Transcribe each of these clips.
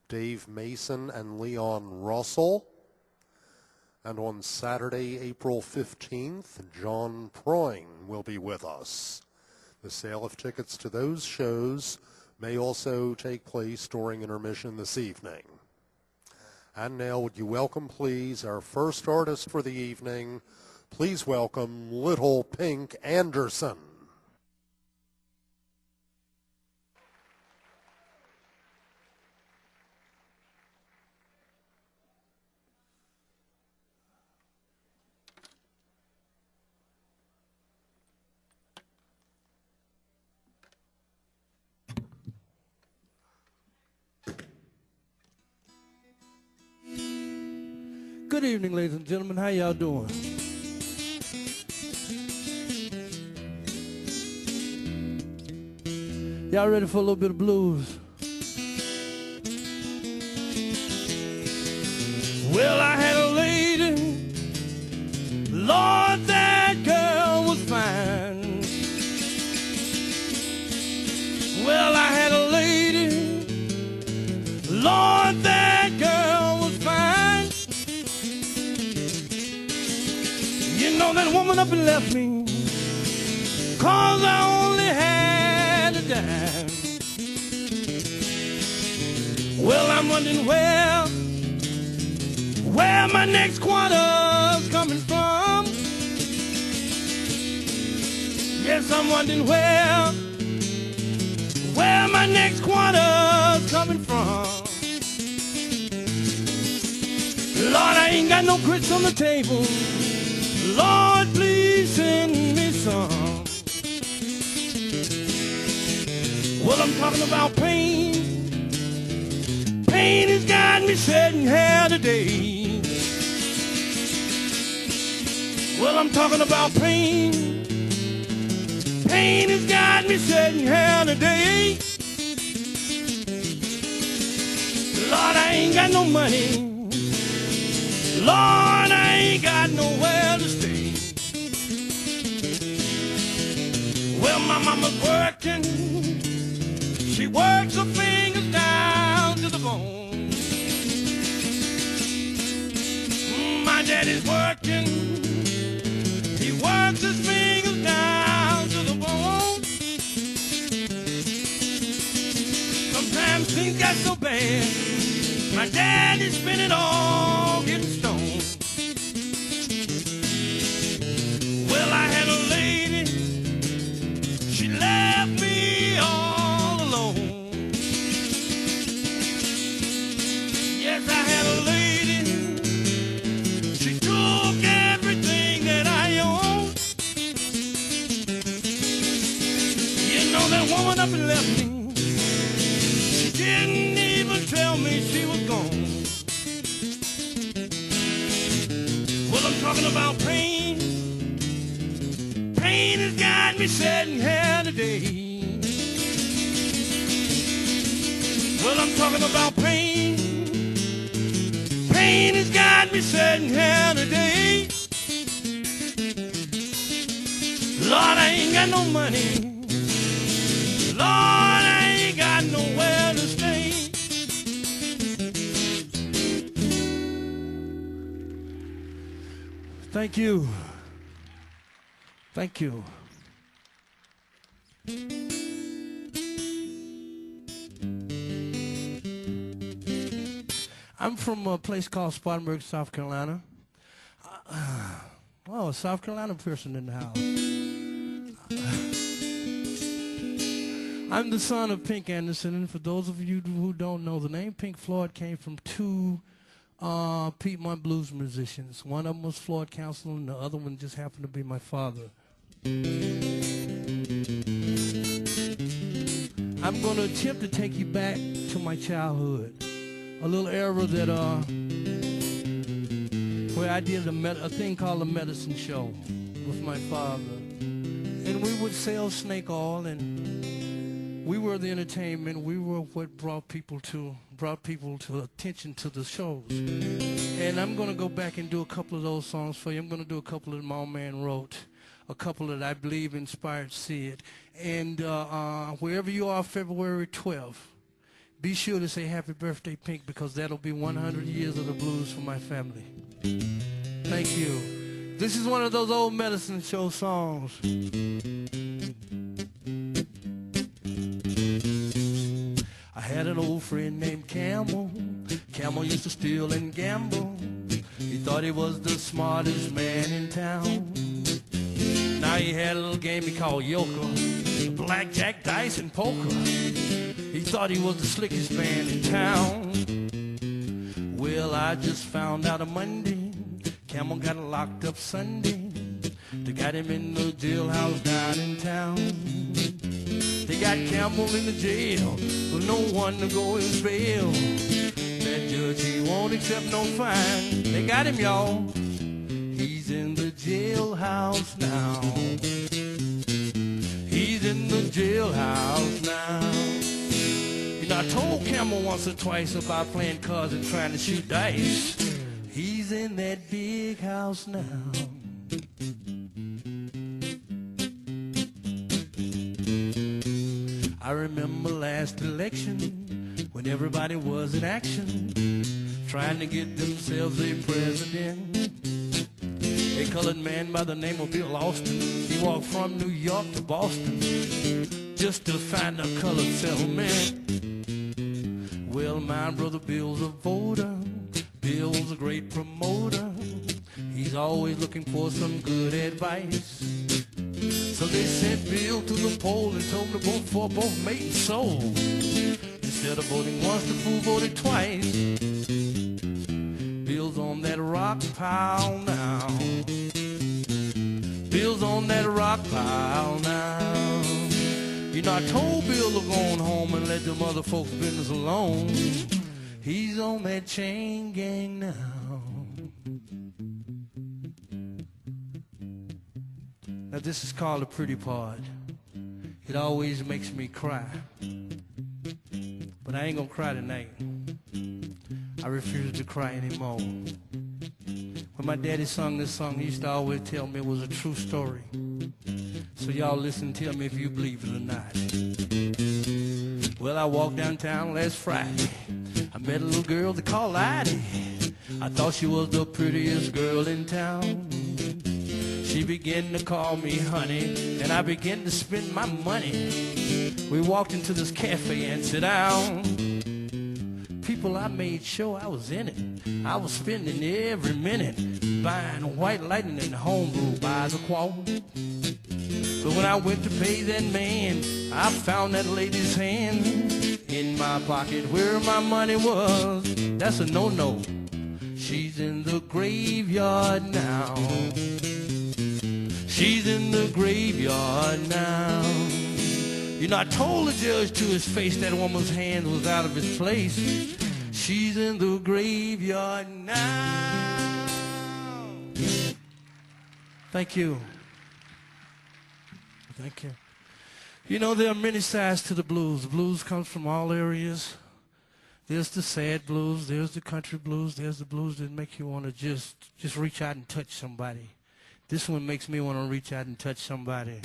Dave Mason and Leon Russell. And on Saturday, April 15th, John Proyne will be with us. The sale of tickets to those shows may also take place during intermission this evening. And now, would you welcome, please, our first artist for the evening. Please welcome Little Pink Anderson. Good evening, ladies and gentlemen. How y'all doing? Y'all ready for a little bit of blues? Well, I had a lady, Lord, that girl was fine. Well, I had a lady, Lord, that girl was fine. You know that woman up and left me, 'cause I only had a dime. Well, I'm wondering where my next quarter's coming from. Yes, I'm wondering where my next quarter's coming from. Lord, I ain't got no grits on the table. Lord, please send me some. Well, I'm talking about pain. Pain has got me shedding hair today. Well, I'm talking about pain. Pain has got me shedding hair today. Lord, I ain't got no money. Lord, I ain't got nowhere to stay. Well, my mama's working. She works her fingers down to the bone. My daddy's working. He works his fingers down to the bone. Sometimes things got so bad, my daddy spent it all getting stoned. Well, I had a lady, she left me all alone. Yes, I had a lady, she took everything that I owned. You know that woman up and left me. She didn't even tell me she was gone. Well, I'm talking about pain. Pain has got me shedding hair today. Well, I'm talking about pain. Pain has got me shedding hair today. Lord, I ain't got no money. Lord, I ain't got nowhere to stay. Thank you. Thank you. I'm from a place called Spartanburg, South Carolina. Oh, a South Carolina person in the house. I'm the son of Pink Anderson, and for those of you who don't know, the name Pink Floyd came from two Piedmont blues musicians. One of them was Floyd Council, and the other one just happened to be my father. I'm going to attempt to take you back to my childhood, a little era that where I did a thing called a medicine show with my father, and we would sell snake oil, and we were the entertainment. We were what brought people to attention to the shows. And I'm going to go back and do a couple of those songs for you. I'm going to do a couple that my old man wrote, a couple that I believe inspired Sid. And wherever you are, February 12th, be sure to say happy birthday, Pink, because that'll be 100 years of the blues for my family. Thank you. This is one of those old medicine show songs. I had an old friend named Camel. Camel used to steal and gamble. He thought he was the smartest man in town. Now he had a little game he called Yoker, blackjack, dice, and poker. He thought he was the slickest man in town. Well, I just found out on Monday, Camel got locked up Sunday. They got him in the jailhouse down in town. They got Camel in the jail with no one to go his bail. That judge, he won't accept no fine. They got him, y'all. He's in the jailhouse now. He's in the jailhouse now. You know, I told Camel once or twice about playing cards and trying to shoot dice. He's in that big house now. I remember last election when everybody was in action, trying to get themselves a president. A colored man by the name of Bill Austin, he walked from New York to Boston just to find a colored settlement. Well, my brother Bill's a voter, Bill's a great promoter. He's always looking for some good advice. So they sent Bill to the poll and told him to vote for both mate and soul. Instead of voting once, the fool voted twice. Bill's on that rock pile now. Bill's on that rock pile now. You know, I told Bill to go on home and let them other folks' business alone. He's on that chain gang now. Now this is called the pretty part. It always makes me cry. But I ain't gonna cry tonight. I refuse to cry anymore. When my daddy sung this song, he used to always tell me it was a true story. So y'all listen and tell me if you believe it or not. Well, I walked downtown last Friday. I met a little girl they called Lottie. I thought she was the prettiest girl in town. She began to call me honey, and I began to spend my money. We walked into this cafe and sat down. People, I made sure I was in it. I was spending every minute buying white lightning and homebrew by the quart. But when I went to pay that man, I found that lady's hand in my pocket where my money was. That's a no-no. She's in the graveyard now. She's in the graveyard now. You know, I told the judge to his face that woman's hand was out of his place. She's in the graveyard now. Thank you. Thank you. You know, there are many sides to the blues. The blues comes from all areas. There's the sad blues. There's the country blues. There's the blues that make you want to just reach out and touch somebody. This one makes me want to reach out and touch somebody.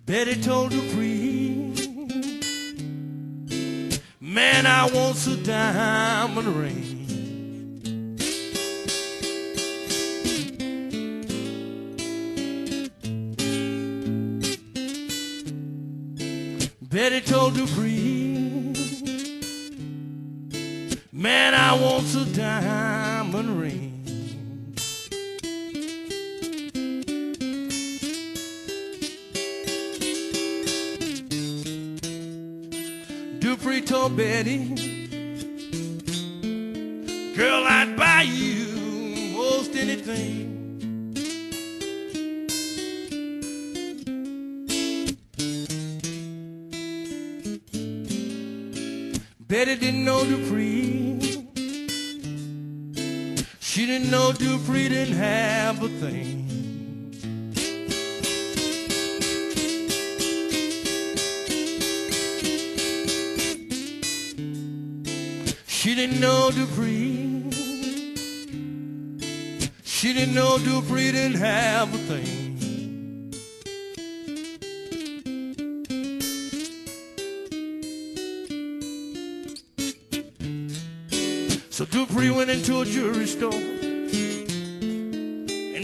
Betty told Dupree, man, I want a diamond ring. Betty told Dupree, man, I want a diamond ring. Dupree told Betty, girl, I'd buy you most anything. Betty didn't know Dupree. She didn't know Dupree didn't have a thing. She didn't know Dupree. She didn't know Dupree didn't have a thing. So Dupree went into a jewelry store and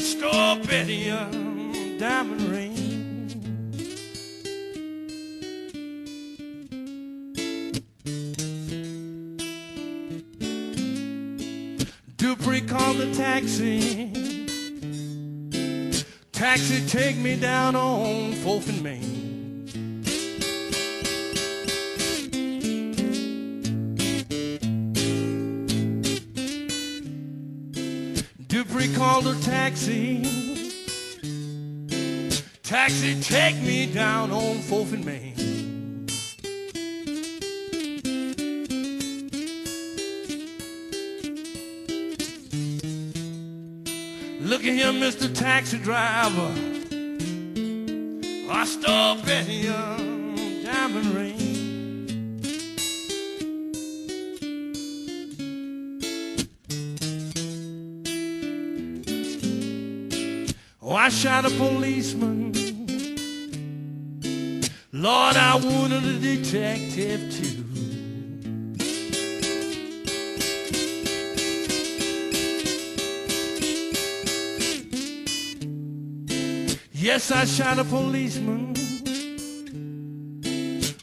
stole Betty a diamond ring. Dupree called the taxi. Taxi, take me down on 4th and Main. Dupree called a taxi. Taxi, take me down on 4th and Main. Look at here, Mr. Taxi Driver. I stole Betty a diamond ring. Oh, I shot a policeman. Lord, I wounded a detective too. Yes, I shot a policeman.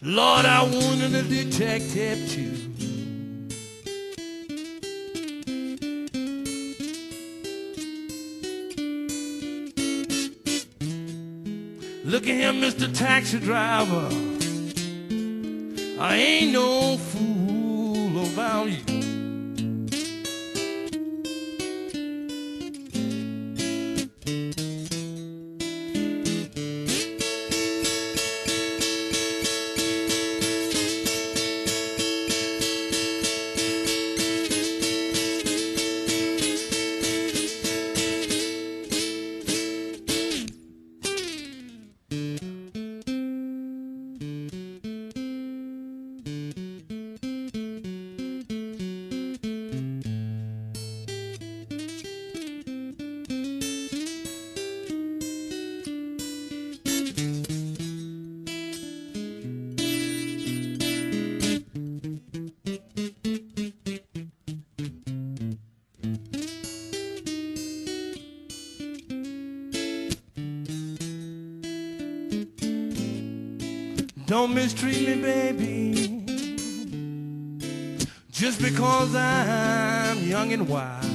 Lord, I wounded a detective too. Look at him, Mr. Taxi Driver. I ain't no fool about you. Don't mistreat me, baby, just because I'm young and wild.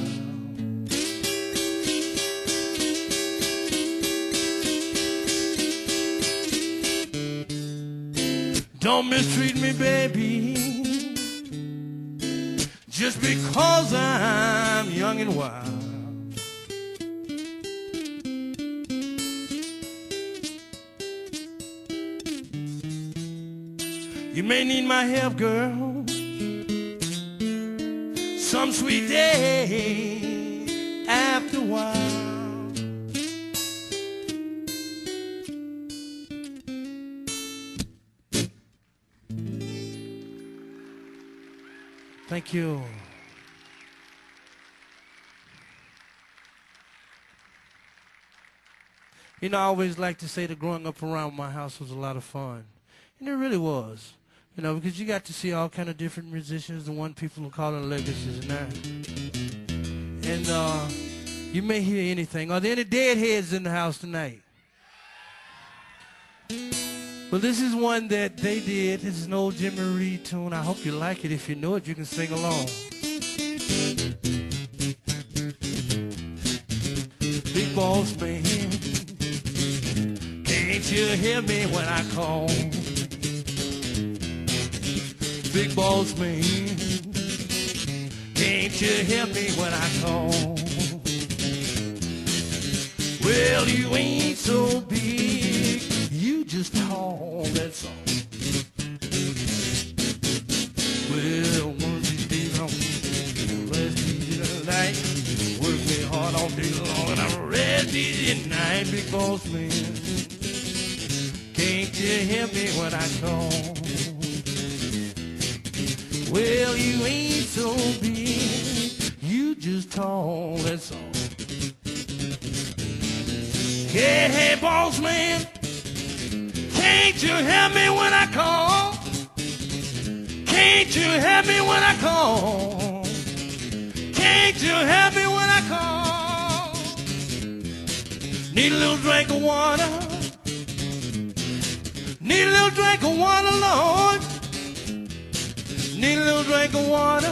Don't mistreat me, baby, just because I'm young and wild. You may need my help, girl, some sweet day after a while. Thank you. You know, I always like to say that growing up around my house was a lot of fun. And it really was. You know, because you got to see all kind of different musicians, the one people will call them legacies and that. And you may hear anything. Are there any deadheads in the house tonight? Well, this is one that they did. This is an old Jimmy Reed tune. I hope you like it. If you know it, you can sing along. Big boss man, can't you hear me when I call? Big boss man, can't you hear me when I call? Well, you ain't so big, you just talk, that's all. Well, one of these days I'm rest easy tonight. Work me hard all day long and I'm rest easy at night. Big boss man, can't you hear me when I call? Well, you ain't so big, you just tall, that's all. Hey, hey, boss man, can't you help me when I call? Can't you help me when I call? Can't you help me when I call? Need a little drink of water. Need a little drink of water, Lord. Need a little drink of water.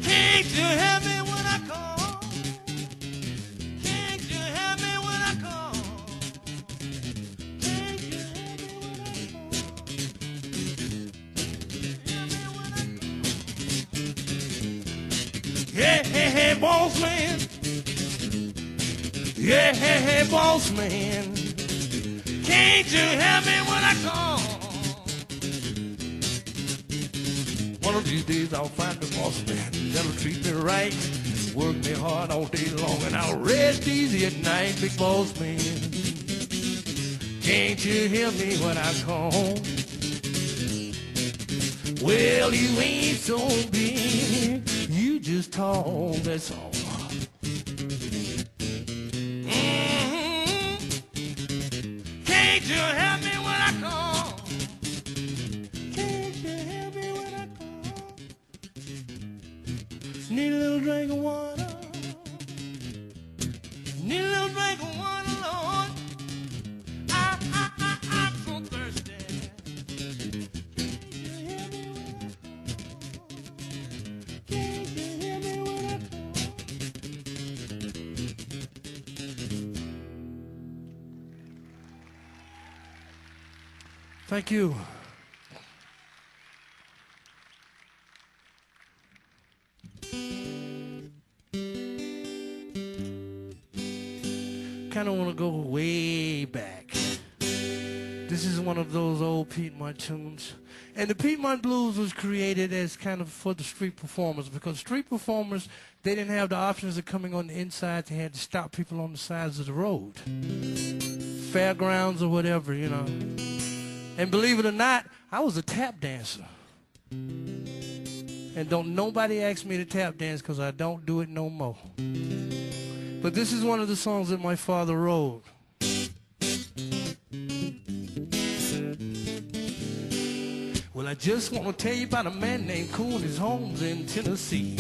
Can't you help me when I call? Can't you help me when I call? Can't you help me when I call? Yeah, hey, hey, boss man. Yeah, hey, hey, boss man. Can't you help me when I call? One of these days I'll find the boss man that'll treat me right, work me hard all day long, and I'll rest easy at night. Big boss man, can't you help me when I call? Well, you ain't so big, you just tall, that's all. Can't you help me when I call? Can't you help me when I call? Need a little drink of water. Need a little drink of water, Lord. I'm so thirsty. Can't you help me when I call? Can't you help me when I call? Thank you. Kind of want to go way back. This is one of those old Piedmont tunes. And the Piedmont Blues was created as kind of for the street performers, because street performers, they didn't have the options of coming on the inside. They had to stop people on the sides of the road. Fairgrounds or whatever, you know. And believe it or not, I was a tap dancer. And don't nobody ask me to tap dance, because I don't do it no more. But this is one of the songs that my father wrote. Well, I just want to tell you about a man named Coon. His home's in Tennessee.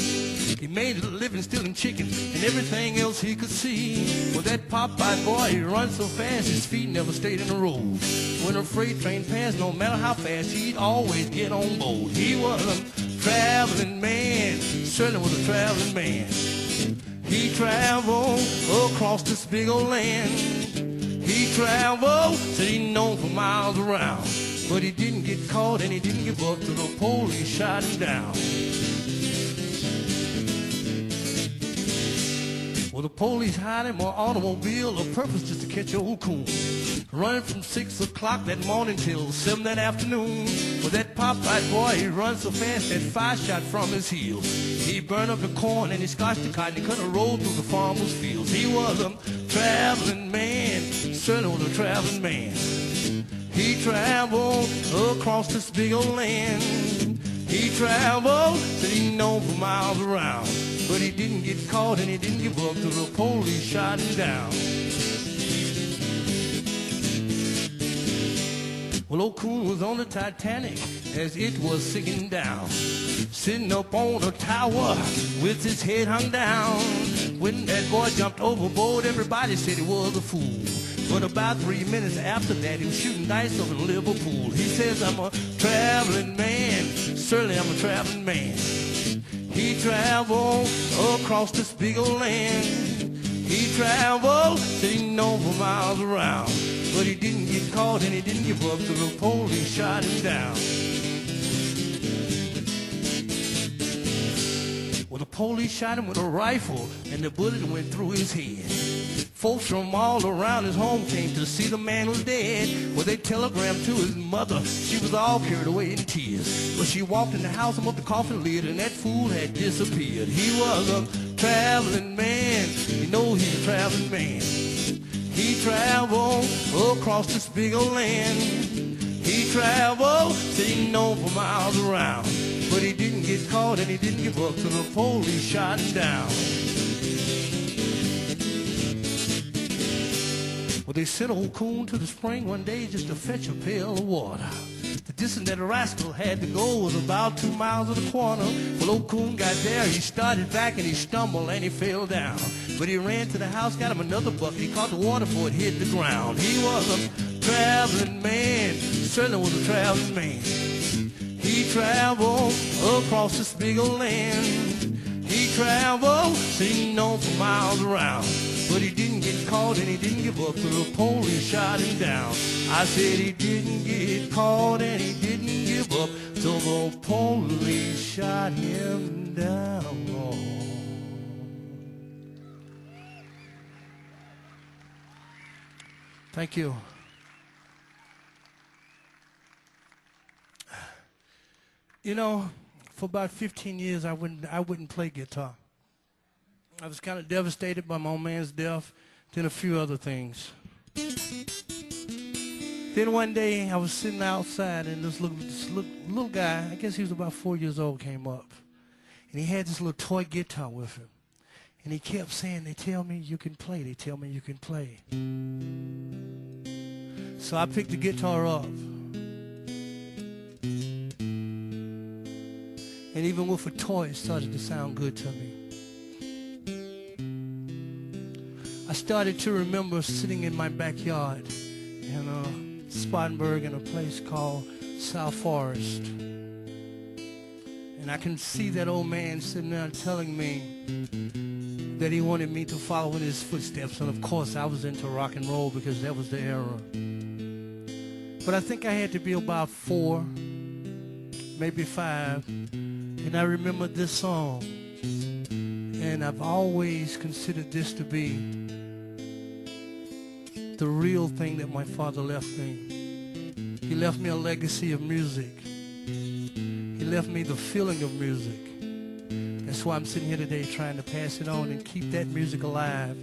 He made a living stealing chicken and everything else he could see. Well, that Popeye boy, he runs so fast, his feet never stayed in the road. When a freight train passed, no matter how fast, he'd always get on board. He was a traveling man, certainly was a traveling man. He traveled across this big old land. He traveled, so he known for miles around. But he didn't get caught and he didn't give up till the police shot him down. Well, the police hired him an automobile, a purpose just to catch old Coon. Running from 6 o'clock that morning till 7 that afternoon. Well, that Popeye boy, he runs so fast that fire shot from his heels. He burned up the corn and he scotched the cotton. He could have rolled through the farmer's fields. He was a traveling man, certainly was a traveling man. He traveled across this big old land. He traveled, said he known for miles around. But he didn't get caught and he didn't give up till the police shot him down. Well, old Coon was on the Titanic as it was sinking down, sitting up on a tower with his head hung down. When that boy jumped overboard, everybody said he was a fool. But about 3 minutes after that, he was shooting dice over in Liverpool. He says, I'm a traveling man, certainly I'm a traveling man. He traveled across this big old land. He traveled, said he known for miles around. But he didn't get caught and he didn't give up till the police shot him down. Well, the police shot him with a rifle and the bullet went through his head. Folks from all around his home came to see the man was dead. Well, they telegraphed to his mother. She was all carried away in tears. Well, she walked in the house and put the coffin lid, and that fool had disappeared. He was a traveling man. You know he's a traveling man. He traveled across this big old land. He traveled, said he known for miles around. But he didn't get caught and he didn't give up till the police shot him down. Well, they sent old coon to the spring one day just to fetch a pail of water. The distance that the rascal had to go was about 2 miles of the corner. Well, old coon got there, he started back and he stumbled and he fell down. But he ran to the house, got him another bucket. He caught the water before it hit the ground. He was a traveling man, certainly was a traveling man. He traveled across this big old land. He traveled, seen on for miles around. But he didn't get caught and he didn't give up till the police shot him down. I said he didn't get caught and he didn't give up till the police shot him down. Thank you. You know, for about 15 years I wouldn't play guitar. I was kind of devastated by my old man's death, then a few other things. Then one day I was sitting outside and this little guy, I guess he was about 4 years old, came up. And he had this little toy guitar with him. And he kept saying, they tell me you can play, they tell me you can play. So I picked the guitar up. And even with a toy, it started to sound good to me. I started to remember sitting in my backyard in Spartanburg in a place called South Forest. And I can see that old man sitting there telling me that he wanted me to follow in his footsteps. And of course, I was into rock and roll because that was the era. But I think I had to be about 4, maybe 5. And I remember this song. And I've always considered this to be the real thing that my father left me. He left me a legacy of music. He left me the feeling of music. That's why I'm sitting here today trying to pass it on and keep that music alive,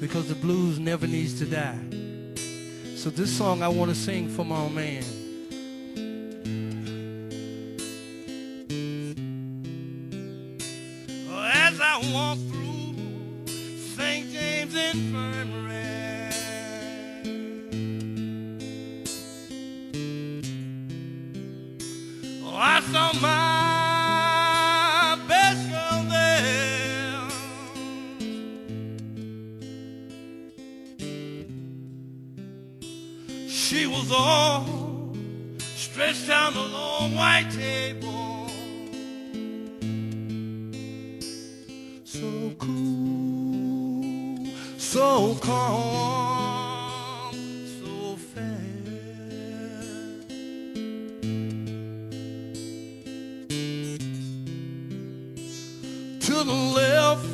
because the blues never needs to die. So this song I want to sing for my old man. As I walk through St. James Infirmary, I saw my best girl there. She was all stretched out on a long white table, so cool, so calm, so fair. To the left,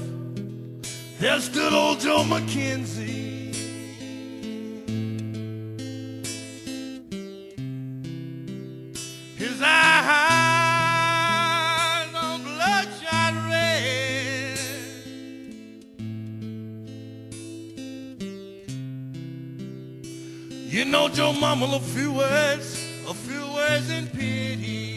there stood old Joe McKenzie. His eyes on bloodshot red. You know Joe mumbled a few words in pity.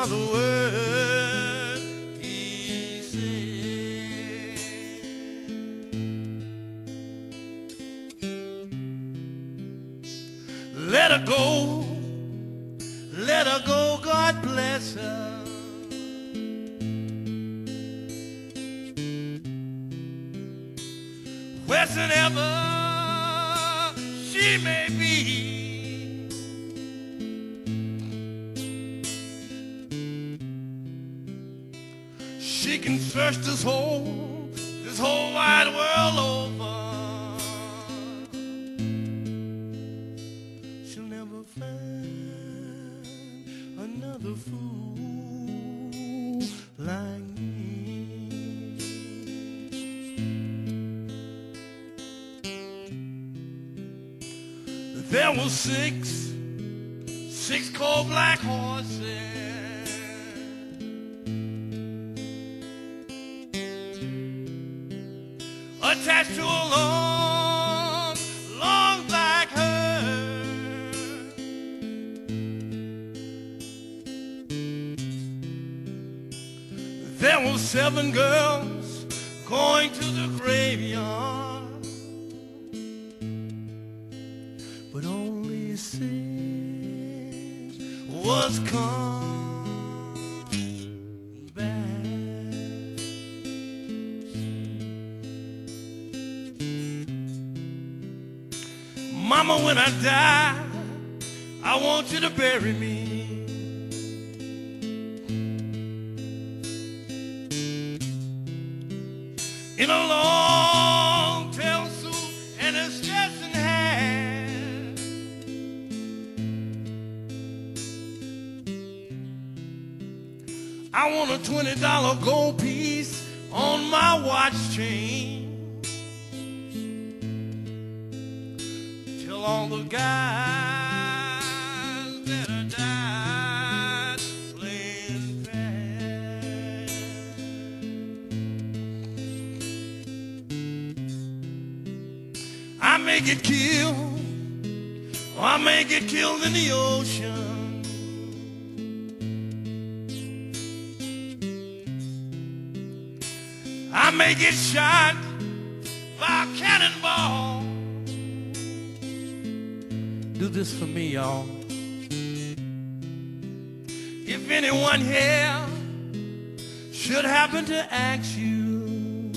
The word he said. Let her go, God bless her. Wheresoever she may be. She can search this whole wide world over. She'll never find another fool like me. There were six coal black horses attached to a long black 7 girls going to the graveyard, but only 6 was come back. Mama, when I die, I want you to bury me in a long tail suit and a Stetson hat. I want a $20 gold piece on my watch chain. Tell all the guys that I died playing fast. I may get killed, or I may get killed in the ocean. I may get shot by a cannonball. Do this for me, y'all. If anyone here should happen to ask you,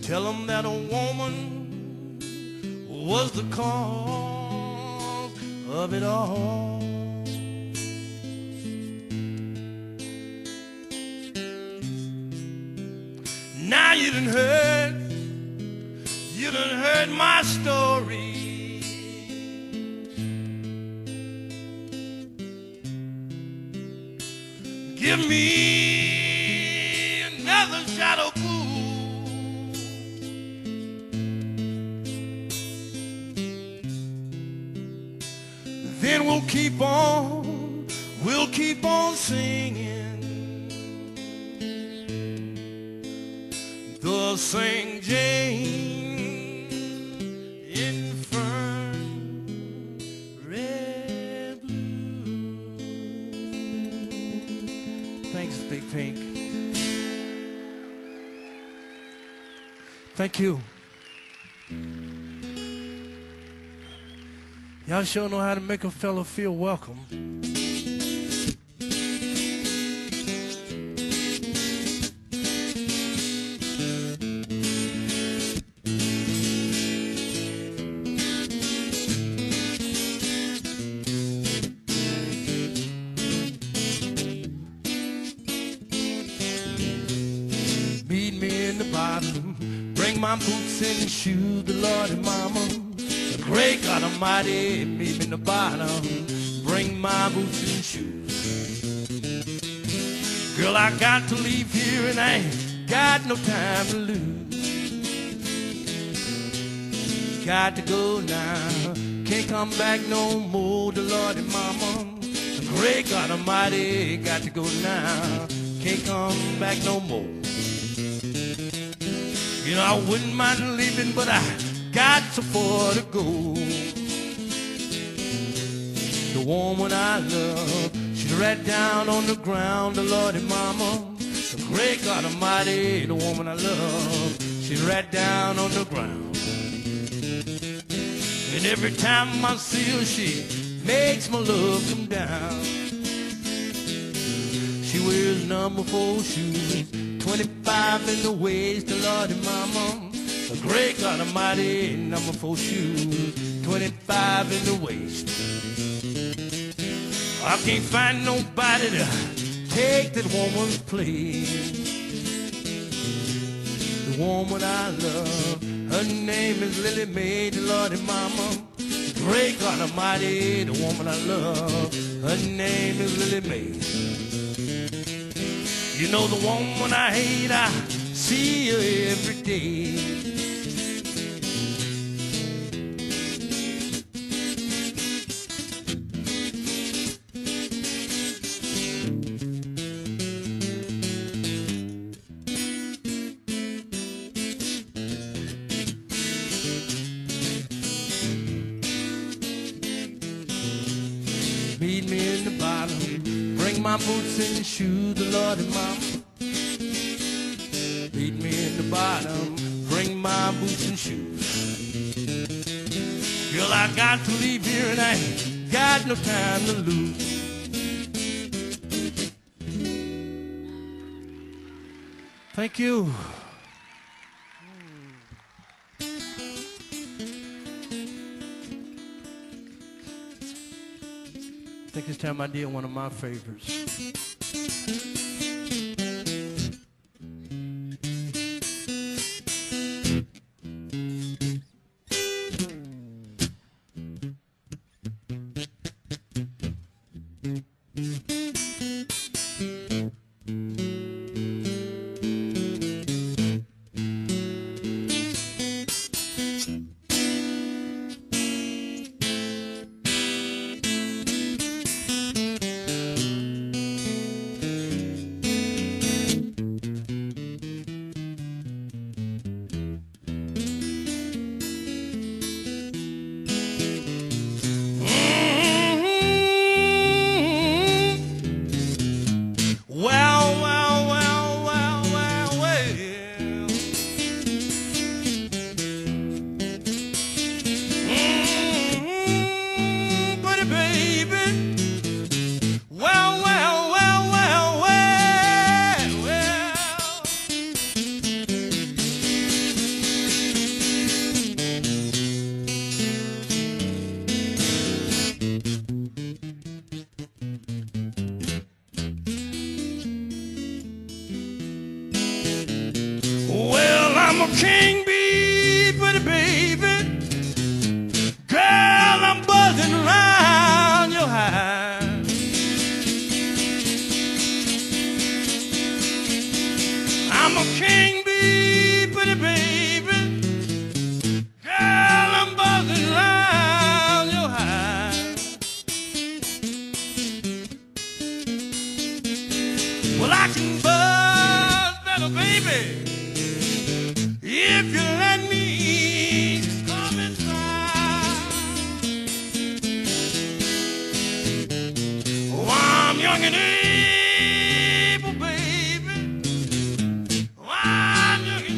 tell them that a woman was the cause of it all. Now you done heard my story. Give me another shot of booze. Then we'll keep on singing the St. James Infirmary Blues. Thanks, Big Pink. Thank you. Y'all sure know how to make a fella feel welcome. Meet me in the bottom, bring my boots and shoes, the Lord and Mama. The great God Almighty, meet me in the bottom, bring my boots and shoes. Girl, I got to leave here and I ain't got no time to lose. Got to go now, can't come back no more, the Lord and Mama. The great God Almighty, got to go now, can't come back no more. You know, I wouldn't mind leaving, but I got so far to go. The woman I love, she's right down on the ground, the Lord and Mama. The great God Almighty, the woman I love, she's right down on the ground. And every time I see her, she makes my love come down. She wears number 4 shoes, 25 in the waist, the Lord and Mama. The great God Almighty, number 4 shoes, 25 in the waist. I can't find nobody to take that woman's place. The woman I love, her name is Lily Mae, the Lord and Mama. The great God Almighty, the woman I love, her name is Lily Mae. You know the woman I hate, I see her every day. Meet me in the bottom, bring my boots and shoes, the Lord and Mama beat me in the bottom, bring my boots and shoes. Girl, I got to leave here and I ain't got no time to lose. Thank you. I think this time I did one of my favorites. King bee, pretty baby, girl, I'm buzzing around your hive. I'm a king bee, pretty baby, girl, I'm buzzing around your hive. Well, I can buzz, little baby, if you let me come inside. Oh, I'm young and able, baby. Oh, I'm young and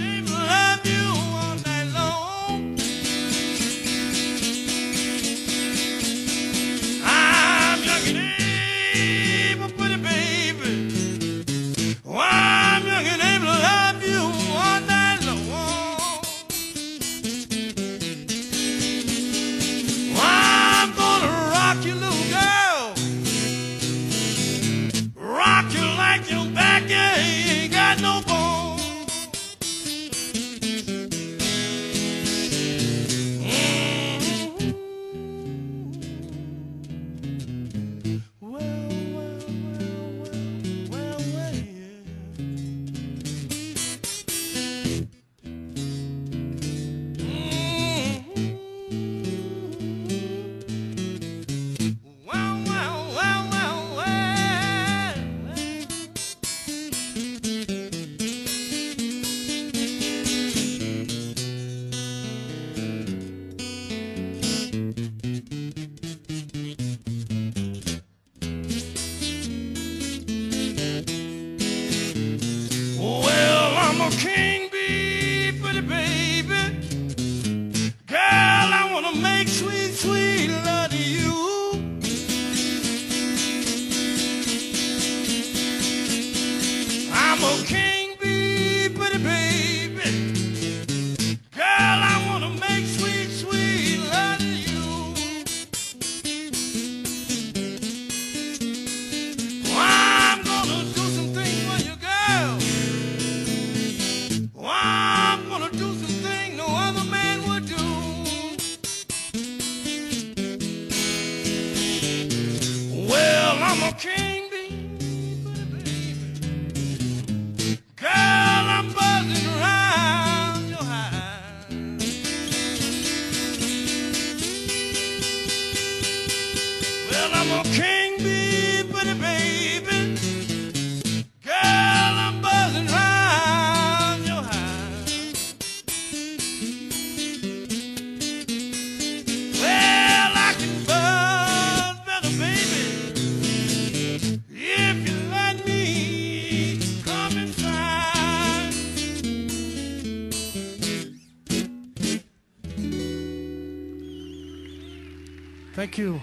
Thank you.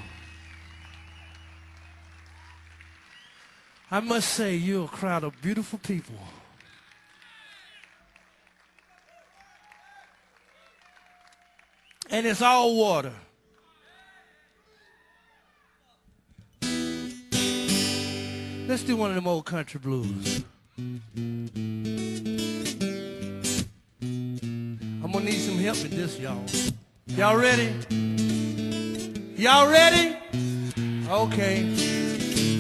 I must say, you're a crowd of beautiful people. And it's all water. Let's do one of them old country blues. I'm gonna need some help with this, y'all. Y'all ready? Y'all ready? Okay.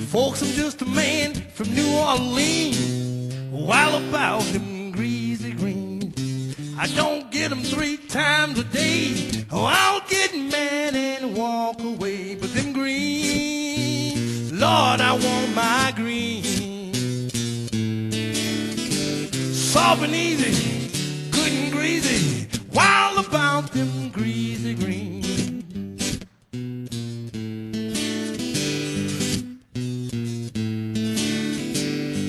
Folks, I'm just a man from New Orleans, wild about them greasy greens. I don't get them 3 times a day. Oh, I'll get mad and walk away. But them greens, Lord, I want my greens. Soft and easy, good and greasy, wild about them greasy greens.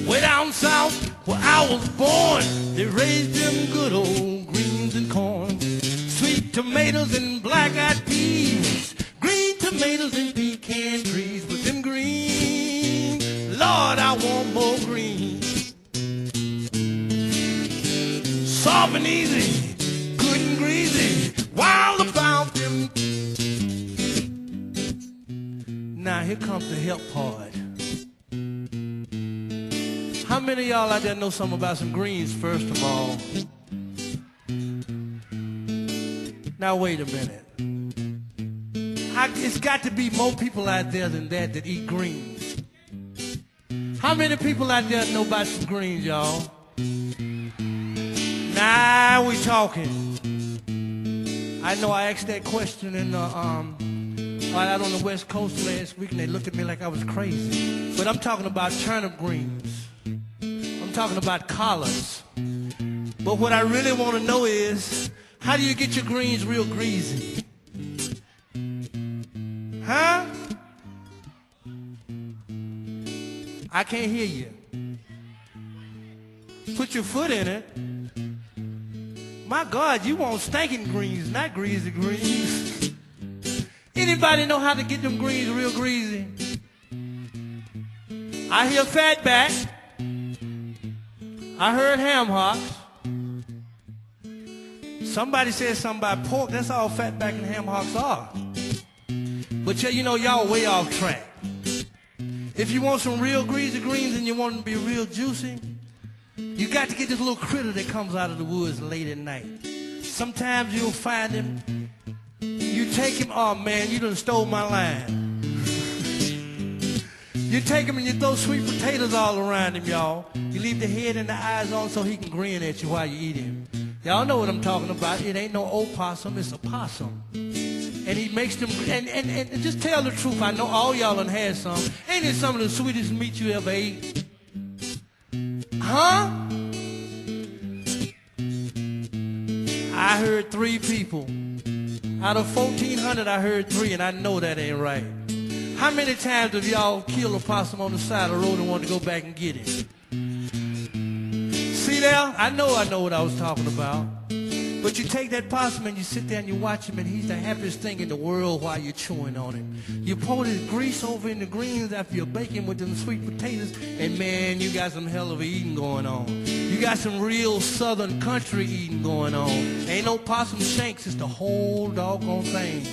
Way down south where I was born, they raised them good old greens and corn. Sweet tomatoes and black-eyed peas, green tomatoes and pecan trees. But them greens, Lord, I want more greens. Soft and easy, good and greasy, wild about them. Now here comes the help part. How many of y'all out there know something about some greens, first of all? Now, wait a minute. It's got to be more people out there than that eat greens. How many people out there know about some greens, y'all? Now we talking. I know I asked that question right out on the West Coast last week, and they looked at me like I was crazy. But I'm talking about turnip greens. I'm talking about collards. But what I really want to know is, how do you get your greens real greasy? Huh? I can't hear you. Put your foot in it. My God, you want stinking greens, not greasy greens. Anybody know how to get them greens real greasy? I hear fatback. I heard ham hocks. Somebody said something about pork. That's all fatback and ham hocks are. But you know, y'all way off track. If you want some real greasy greens and you want them to be real juicy, you got to get this little critter that comes out of the woods late at night. Sometimes you'll find him. You take him, oh man, you done stole my line. You take him and you throw sweet potatoes all around him, y'all. You leave the head and the eyes on so he can grin at you while you eat him. Y'all know what I'm talking about. It ain't no opossum, it's a possum. And he makes them, and just tell the truth. I know all y'all done had some. Ain't it some of the sweetest meat you ever ate? Huh? I heard 3 people. Out of 1,400, I heard 3, and I know that ain't right. How many times have y'all killed a possum on the side of the road and wanted to go back and get it? See there? I know what I was talking about. But you take that possum and you sit there and you watch him, and he's the happiest thing in the world while you're chewing on him. You pour this grease over in the greens after you're baking with them sweet potatoes, and man, you got some hell of a eating going on. You got some real southern country eating going on. Ain't no possum shanks, it's the whole doggone thing.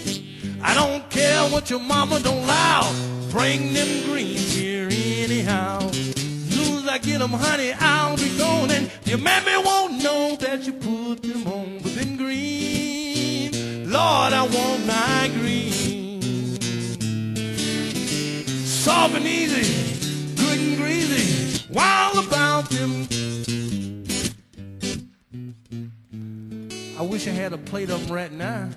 I don't care what your mama don't allow, bring them greens here anyhow. Soon as I get them, honey, I'll be gone, and your mammy won't know that you put them on. But them greens, Lord, I want my greens. Soft and easy, good and greasy, wild about them. I wish I had a plate of them right now.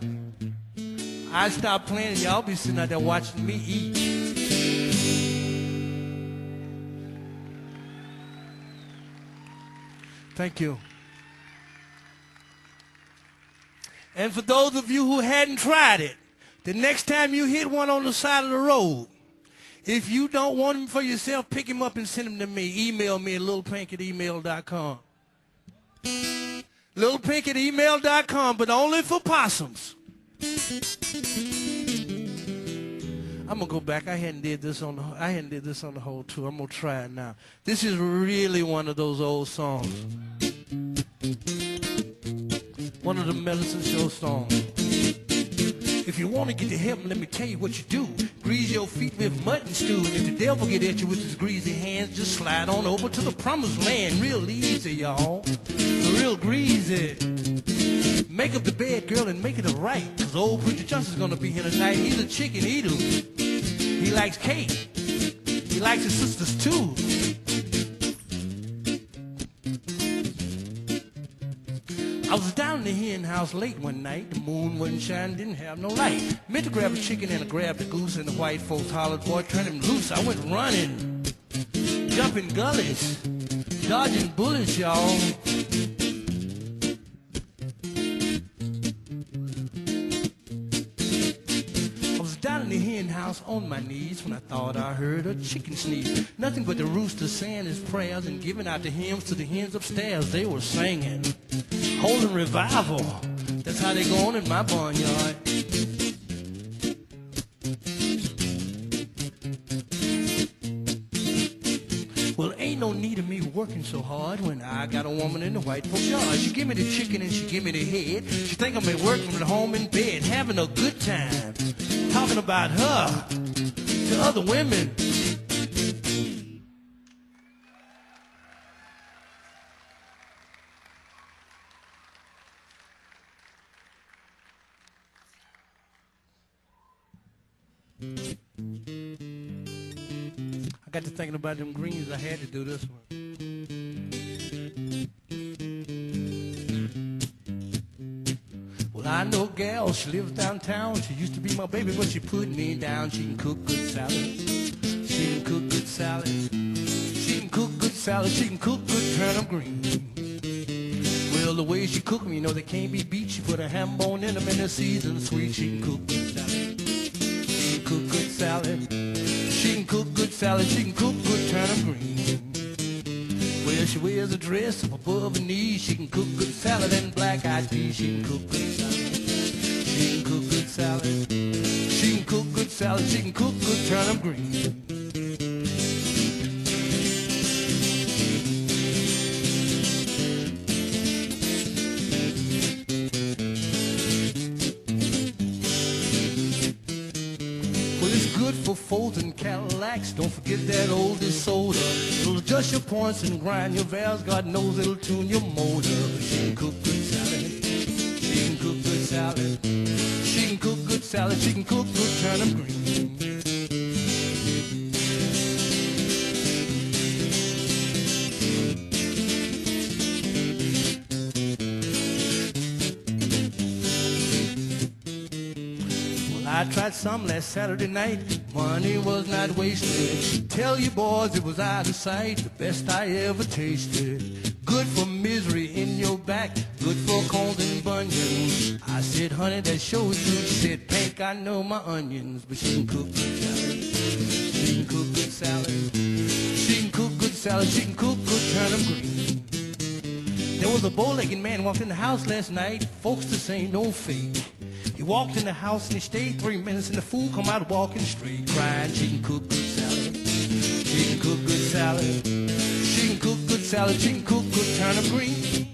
I'd stop playing and y'all be sitting out there watching me eat. Thank you. And for those of you who hadn't tried it, the next time you hit one on the side of the road, if you don't want him for yourself, pick him up and send him to me. Email me at littlepink@email.com. Littlepink@email.com, but only for possums. I'm gonna go back. I hadn't did this on the whole tour. I'm gonna try it now. This is really one of those old songs. One of the medicine show songs. If you want to get to heaven, let me tell you what you do. Grease your feet with mutton stew. And if the devil get at you with his greasy hands, just slide on over to the promised land. Real easy, y'all. Real greasy. Make up the bed, girl, and make it right. Cause old Preacher Johnson's gonna be here tonight. He's a chicken eater. He likes cake. He likes his sisters too. I was down in the hen house late one night. The moon wasn't shining, didn't have no light. Meant to grab a chicken and I grabbed a goose, and the white folks hollered, boy, turn him loose. I went running, jumping gullies, dodging bullets, y'all. I was down in the hen house on my knees when I thought I heard a chicken sneeze. Nothing but the rooster saying his prayers and giving out the hymns to the hens upstairs. They were singing, holding revival. That's how they go on in my barnyard. Well, ain't no need of me working so hard when I got a woman in the white folks yard. She give me the chicken and she give me the head. She think I'm at work from at home in bed, having a good time, talking about her to other women. I got to thinking about them greens. I had to do this one. Well, I know a gal, she lives downtown. She used to be my baby, but she put me down. She can cook good salad. She can cook good salad. She can cook good salad. She can cook good turnip greens. Well, the way she cook them, you know, they can't be beat. She put a ham bone in them and a seasoned sweet. She can cook good salad. She can cook good salad. She can cook good salad, she can cook good turnip greens. Well, she wears a dress up above her knees. She can cook good salad and black-eyed peas. She can cook good salad. She can cook good salad. She can cook good salad. She can cook good turnip greens. For Fords and Cadillacs, don't forget that oldest soda. It'll adjust your points and grind your valves. God knows it'll tune your motor. She can cook good salad. She can cook good salad. She can cook good salad. She can cook good turnip greens. I tried some last Saturday night. Money was not wasted. Tell you boys it was out of sight. The best I ever tasted. Good for misery in your back. Good for colds and bunions. I said, honey, that shows you. She said, Pink, I know my onions. But she can cook good salad. She can cook good salad. She can cook good salad. She can cook good turnip greens. There was a bow-legged man walked in the house last night. Folks, this ain't no fake. He walked in the house and he stayed 3 minutes, and the fool come out walking straight, crying, she can cook good salad. She can cook good salad. She can cook good salad. She can cook good turnip greens.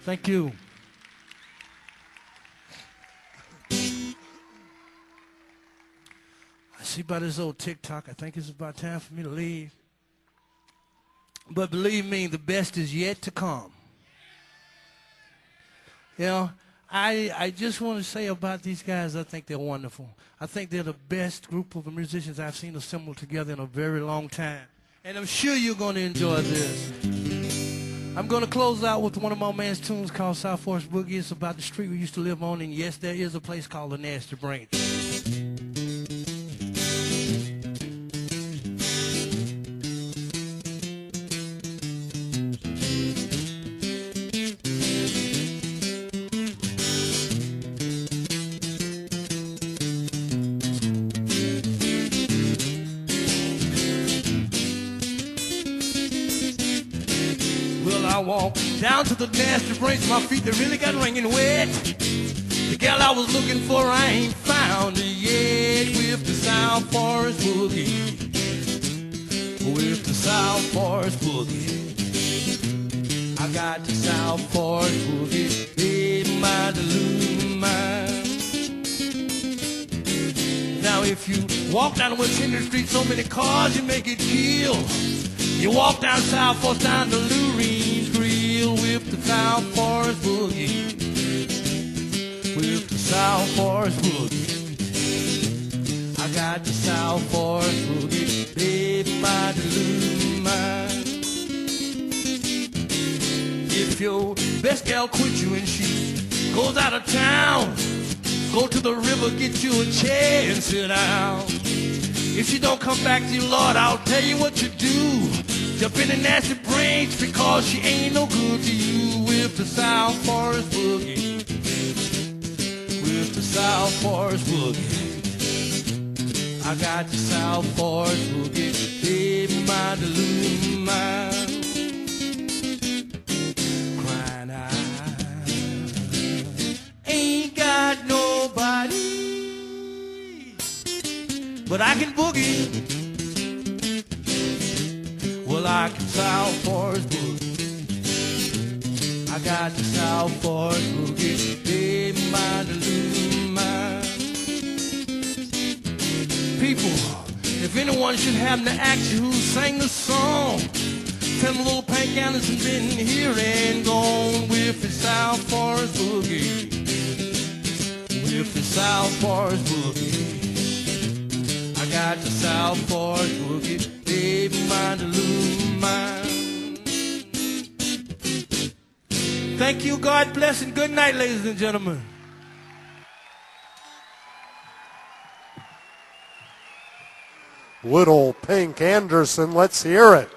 Thank you. See by this old TikTok, I think it's about time for me to leave. But believe me, the best is yet to come. You know, I just want to say about these guys, I think they're wonderful. I think they're the best group of musicians I've seen assembled together in a very long time. And I'm sure you're going to enjoy this. I'm going to close out with one of my man's tunes called South Forest Boogie. It's about the street we used to live on, and yes, there is a place called the Nasty Branch. walk down to the dance to brace my feet that really got wringing wet. The gal I was looking for, I ain't found her yet. With the South Forest Boogie, with the South Forest Boogie, I got the South Forest Boogie in my deluded mind. Now if you walk down West Henry Street, so many cars you make it kill. You walk down South Forest down to Lureen's Grill with the South Forest Boogie, with the South Forest Boogie. I got the South Forest Boogie in my deluded mind. If your best gal quit you and she goes out of town, go to the river, get you a chair and sit down. If she don't come back to you, Lord, I'll tell you what you do. Jump in the nasty brains because she ain't no good to you. With the South Forest Boogie, with the South Forest Boogie, I got the South Forest Boogie in my deluded mind. Crying out, ain't got nobody, but I can boogie. Well, I can South Forest Boogie. I got the South Forest Boogie in my deluded mind. People, if anyone should happen to ask you who sang the song, tell them little Pink Anderson been here and gone. With the South Forest Boogie, with the South Forest Boogie, I got the South Forest Boogie in my deluded mind. Thank you, God bless, and good night, ladies and gentlemen. Little Pink Anderson, let's hear it.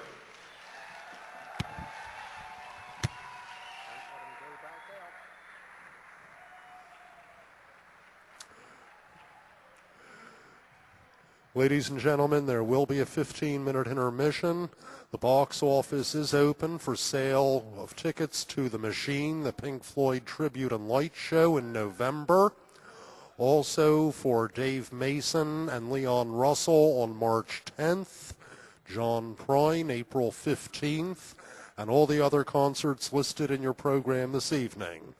Ladies and gentlemen, there will be a 15-minute intermission. The box office is open for sale of tickets to The Machine, the Pink Floyd Tribute and Light Show in November. Also for Dave Mason and Leon Russell on March 10th, John Prine April 15th, and all the other concerts listed in your program this evening.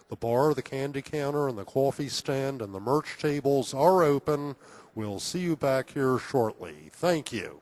The bar, the candy counter, and the coffee stand and the merch tables are open. We'll see you back here shortly. Thank you.